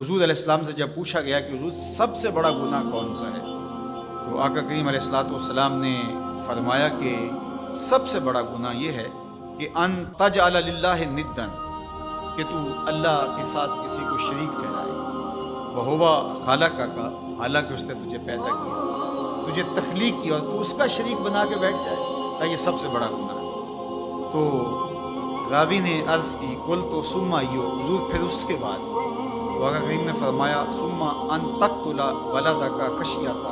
حضور علیہ السلام سے جب پوچھا گیا کہ حضور سب سے بڑا گناہ کون سا ہے، تو آقا کریم علیہ السلام نے فرمایا کہ سب سے بڑا گناہ یہ ہے کہ ان تجعل للہ ندا، کہ تو اللہ کے ساتھ کسی کو شریک ٹھہرائے، وہو خالقہ کا، حالانکہ اس نے تجھے پیدا کیا، تجھے تخلیق کیا، اور تو اس کا شریک بنا کے بیٹھ جائے، کہ یہ سب سے بڑا گناہ ہے۔ تو راوی نے عرض کی قل تو سما یو، حضور پھر اس کے بعد تو آقا کریم نے فرمایا ثم ان تقتل ولدک خشیۃ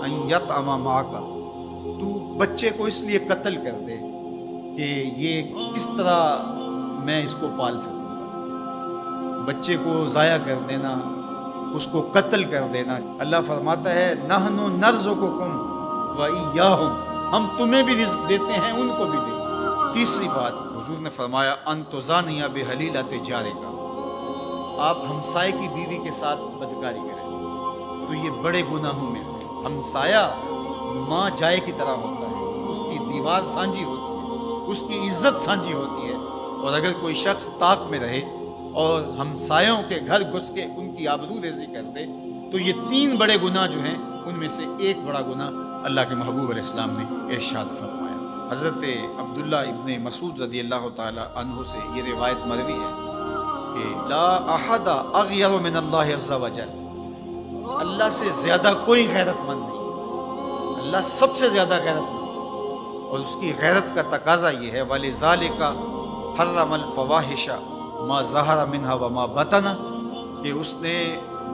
ان یطعم معک، تو بچے کو اس لیے قتل کر دے کہ یہ کس طرح میں اس کو پال سکوں گا، بچے کو ضائع کر دینا، اس کو قتل کر دینا۔ اللہ فرماتا ہے نحن نرزقکم وإیاہم، ہم تمہیں بھی رزق دیتے ہیں، ان کو بھی دیتے ہیں۔ تیسری بات حضور نے فرمایا ان تزانی بحلیلۃ جارک، آپ ہمسائے کی بیوی کے ساتھ بدکاری کریں، تو یہ بڑے گناہوں میں سے۔ ہمسایہ ماں جائے کی طرح ہوتا ہے، اس کی دیوار سانجھی ہوتی ہے، اس کی عزت سانجھی ہوتی ہے، اور اگر کوئی شخص طاق میں رہے اور ہمسایوں کے گھر گھس کے ان کی آبرو ریزی کر دے، تو یہ تین بڑے گناہ جو ہیں ان میں سے ایک بڑا گناہ اللہ کے محبوب علیہ السلام نے ارشاد فرمایا۔ حضرت عبداللہ ابن مسعود رضی اللہ تعالی عنہ سے یہ روایت مروی ہے کہ لا احد اغیر من اللہ عز وجل، اللہ سے زیادہ کوئی غیرت مند نہیں، اللہ سب سے زیادہ غیرت مند ہے، اور اس کی غیرت کا تقاضا یہ ہے وَلِذَالِكَ حَرَّمَ الْفَوَاحِشَ مَا ظَهَرَ مِنْهَا وَمَا بَطَنَ، کہ اس نے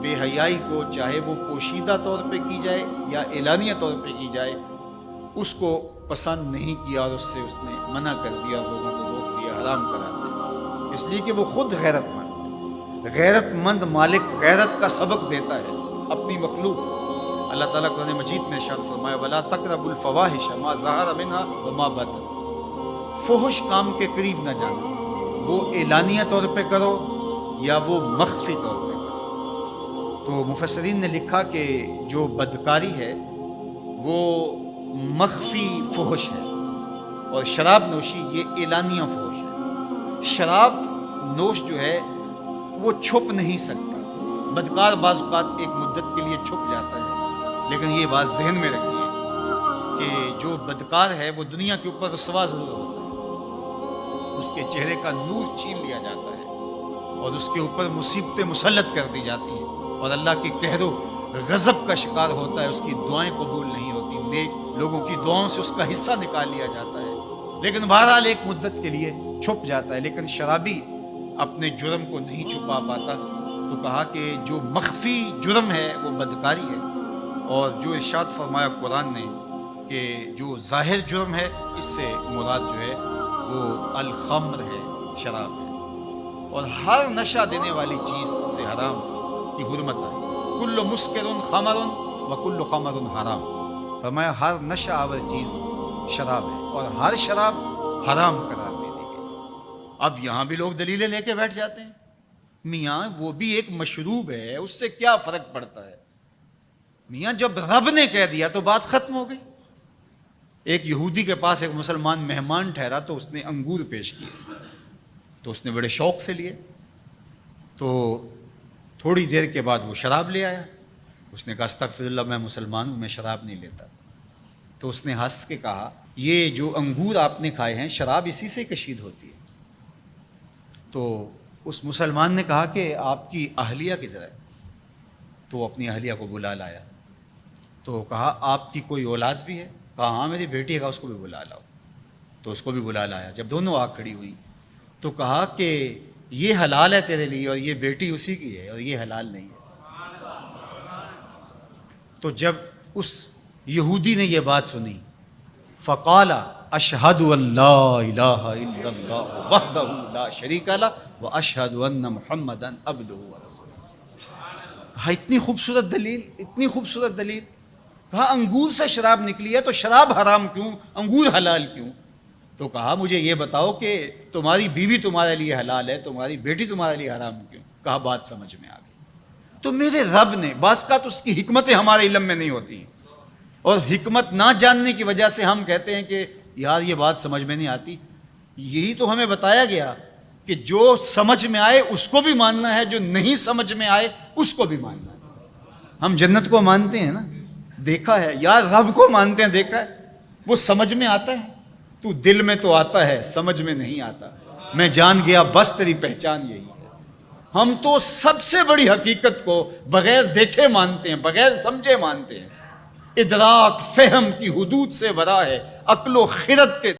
بے حیائی کو چاہے وہ پوشیدہ طور پہ کی جائے یا اعلانیہ طور پہ کی جائے، اس کو پسند نہیں کیا، اور اس سے اس نے منع کر دیا، لوگوں کو روک دیا، حرام قرار دیا، اس لیے کہ وہ خود غیرت مند ہے۔ غیرت مند مالک غیرت کا سبق دیتا ہے اپنی مخلوق۔ اللہ تعالیٰ قرآن مجید میں ارشاد فرمایا وَلَا تَقْرَبُوا الْفَوَاحِشَ مَا ظَهَرَ مِنْهَا وَمَا بَطَنَ، فحش کام کے قریب نہ جانا، وہ اعلانیہ طور پہ کرو یا وہ مخفی طور پہ کرو۔ تو مفسرین نے لکھا کہ جو بدکاری ہے وہ مخفی فحش ہے، اور شراب نوشی یہ اعلانیہ فحش ہے۔ شراب نوش جو ہے وہ چھپ نہیں سکتا، بدکار بعض اوقات ایک مدت کے لیے چھپ جاتا ہے، لیکن یہ بات ذہن میں رکھیے کہ جو بدکار ہے وہ دنیا کے اوپر رسوا ضرور ہوتا ہے، اس کے چہرے کا نور چھین لیا جاتا ہے، اور اس کے اوپر مصیبتیں مسلط کر دی جاتی ہیں، اور اللہ کے قہر و غضب کا شکار ہوتا ہے، اس کی دعائیں قبول نہیں ہوتی، نیک لوگوں کی دعاؤں سے اس کا حصہ نکال لیا جاتا ہے، لیکن بہرحال ایک مدت کے لیے چھپ جاتا ہے۔ لیکن شرابی اپنے جرم کو نہیں چھپا پاتا، تو کہا کہ جو مخفی جرم ہے وہ بدکاری ہے، اور جو ارشاد فرمایا قرآن نے کہ جو ظاہر جرم ہے اس سے مراد جو ہے وہ الخمر ہے، شراب ہے، اور ہر نشہ دینے والی چیز سے حرام کی حرمت آئی، کل مسکر خمر وکل خمر حرام، فرمایا ہر نشہ آور چیز شراب ہے، اور ہر شراب حرام قرار دے دی گئی۔ اب یہاں بھی لوگ دلیلیں لے کے بیٹھ جاتے ہیں، میاں وہ بھی ایک مشروب ہے، اس سے کیا فرق پڑتا ہے؟ میاں جب رب نے کہہ دیا تو بات ختم ہو گئی۔ ایک یہودی کے پاس ایک مسلمان مہمان ٹھہرا، تو اس نے انگور پیش کیے، تو اس نے بڑے شوق سے لیے، تو تھوڑی دیر کے بعد وہ شراب لے آیا، اس نے کہا استغفر اللہ، میں مسلمان ہوں، میں شراب نہیں لیتا۔ تو اس نے ہنس کے کہا یہ جو انگور آپ نے کھائے ہیں شراب اسی سے کشید ہوتی ہے۔ تو اس مسلمان نے کہا کہ آپ کی اہلیہ کدھر ہے؟ تو وہ اپنی اہلیہ کو بلا لایا، تو کہا آپ کی کوئی اولاد بھی ہے؟ کہا ہاں میری بیٹی ہے، اس کو بھی بلا لاؤ۔ تو اس کو بھی بلا لایا، جب دونوں آ کھڑی ہوئی تو کہا کہ یہ حلال ہے تیرے لیے، اور یہ بیٹی اسی کی ہے، اور یہ حلال نہیں ہے۔ تو جب اس یہودی نے یہ بات سنی فقال اشہد ان لا الہ الا اللہ وحدہ لا شریک لہ واشہد ان محمدا عبدہ ورسولہ، کہا اتنی خوبصورت دلیل، اتنی خوبصورت دلیل، کہا انگور سے شراب نکلی ہے تو شراب حرام کیوں، انگور حلال کیوں؟ تو کہا مجھے یہ بتاؤ کہ تمہاری بیوی تمہارے لیے حلال ہے، تمہاری بیٹی تمہارے لیے حرام کیوں؟ کہا بات سمجھ میں آ گئی۔ تو میرے رب نے بعض کا تو اس کی حکمتیں ہمارے علم میں نہیں ہوتی، اور حکمت نہ جاننے کی وجہ سے ہم کہتے ہیں کہ یار یہ بات سمجھ میں نہیں آتی۔ یہی تو ہمیں بتایا گیا کہ جو سمجھ میں آئے اس کو بھی ماننا ہے، جو نہیں سمجھ میں آئے اس کو بھی ماننا ہے۔ ہم جنت کو مانتے ہیں نا، دیکھا ہے، یا رب کو مانتے ہیں، دیکھا ہے، وہ سمجھ میں آتا ہے، تو دل میں تو آتا ہے، سمجھ میں نہیں آتا۔ میں جان گیا بس تیری پہچان یہی ہے۔ ہم تو سب سے بڑی حقیقت کو بغیر دیکھے مانتے ہیں، بغیر سمجھے مانتے ہیں۔ ادراک فہم کی حدود سے ورا ہے، عقل و خرد کے